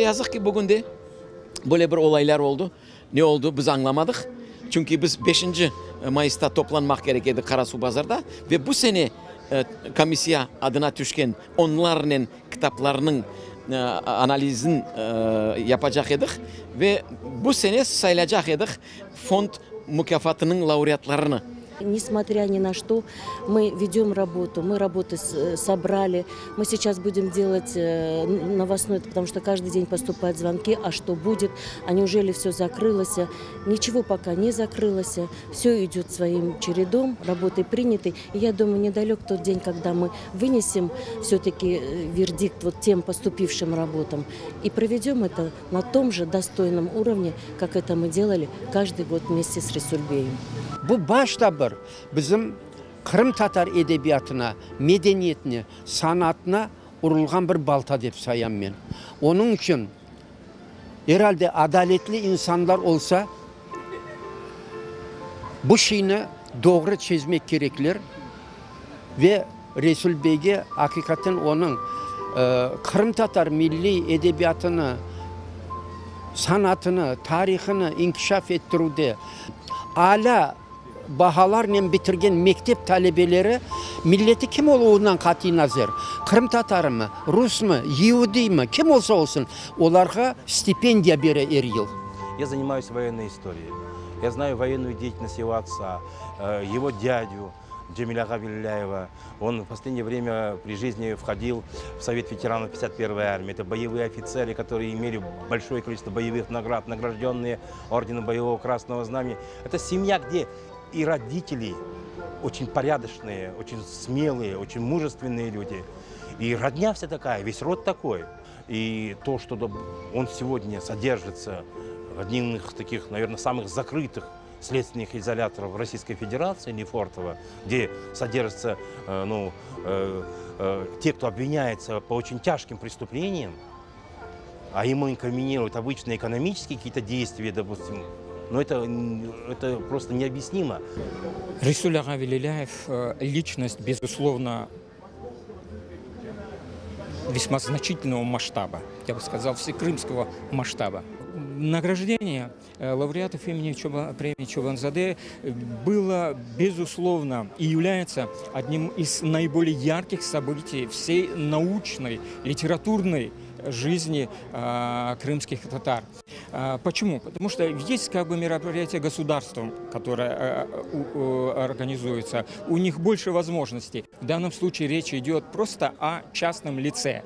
Yazık ki bugün de böyle bir olaylar oldu. Ne oldu biz anlamadık. Çünkü biz 5. Mayıs'ta toplanmak gerekirdi Karasu Bazar'da ve bu sene komisya adına düşken onların kitaplarının analizini yapacak edik ve bu sene sayılacak edik fond mükafatının laureatlarını. Несмотря ни на что, мы ведем работу, мы работы собрали. Мы сейчас будем делать новостной, потому что каждый день поступают звонки, а что будет, а неужели все закрылось? Ничего пока не закрылось, все идет своим чередом, работы приняты. И я думаю, недалек тот день, когда мы вынесем все-таки вердикт вот тем поступившим работам и проведем это на том же достойном уровне, как это мы делали каждый год вместе с Ресульбеем. Bu başta bir bizim Kırım Tatar edebiyatına, medeniyetine, sanatına urulgan bir balta dep sayam ben. Onun için herhalde adaletli insanlar olsa bu şeyini doğru çizmek gereklir ve Resul Bey'e hakikaten onun Kırım Tatar milli edebiyatını, sanatını, tarihini inkişaf ettirudi ala bahalarla bitirgen mektep talebeleri milleti kim olduğundan kat'i nazar. Kırım Tatarı mı, Rus mu, Yahudi mi, kim olsa olsun onlara стипендия бере her yıl. Я занимаюсь военной историей. Я знаю военную деятельность его отца, его дядю Джамиля Гавиляева. Он в последнее время при жизни входил в Совет ветеранов 51-й армии. Это боевые офицеры, которые имели большое количество боевых наград, награжденные орденом Боевого Красного Знамени. Это семья, где и родители очень порядочные, очень смелые, очень мужественные люди. И родня вся такая, весь род такой. И то, что он сегодня содержится в одних из таких, наверное, самых закрытых следственных изоляторов Российской Федерации, Лефортово, где содержатся те, кто обвиняется по очень тяжким преступлениям, а ему инкриминируют обычные экономические какие-то действия, допустим, но это просто необъяснимо. Ресуль Ага Велиляев – личность, безусловно, весьма значительного масштаба, я бы сказал, всекрымского масштаба. Награждение лауреатов премии Чобанзаде было, безусловно, и является одним из наиболее ярких событий всей научной, литературной жизни крымских татар. Почему? Потому что есть как бы мероприятие государством, которое организуется. У них больше возможностей. В данном случае речь идет просто о частном лице,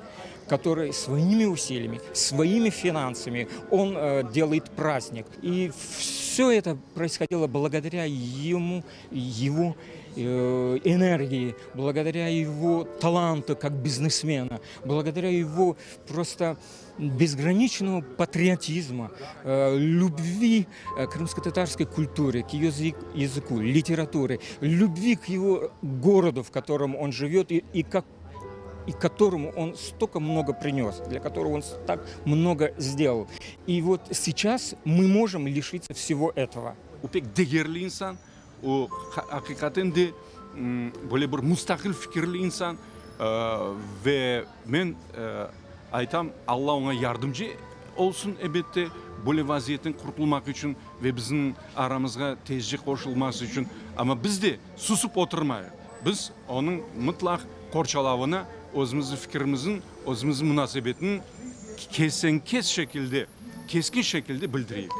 который своими усилиями, своими финансами, он делает праздник. И все это происходило благодаря ему, его энергии, благодаря его таланту как бизнесмена, благодаря его просто безграничного патриотизма, любви к крымско-татарской культуре, к ее языку, литературе, любви к его городу, в котором он живет, и которому он столько много принес, для которого он так много сделал. И вот сейчас мы можем лишиться всего этого. Pek değerli insan, o hakikaten de böyle bir müstakil fikirli insan ve ben aytam Allah ona yardımcı olsun elbette böyle vaziyetten kurtulmak için ve bizim aramızga tezce koşulması için. Ama biz de susup oturmayız. Biz onun mutlak korçalavına özümüzün fikrimizin, özümüzün münasebetinin keskin şekilde bildireyik.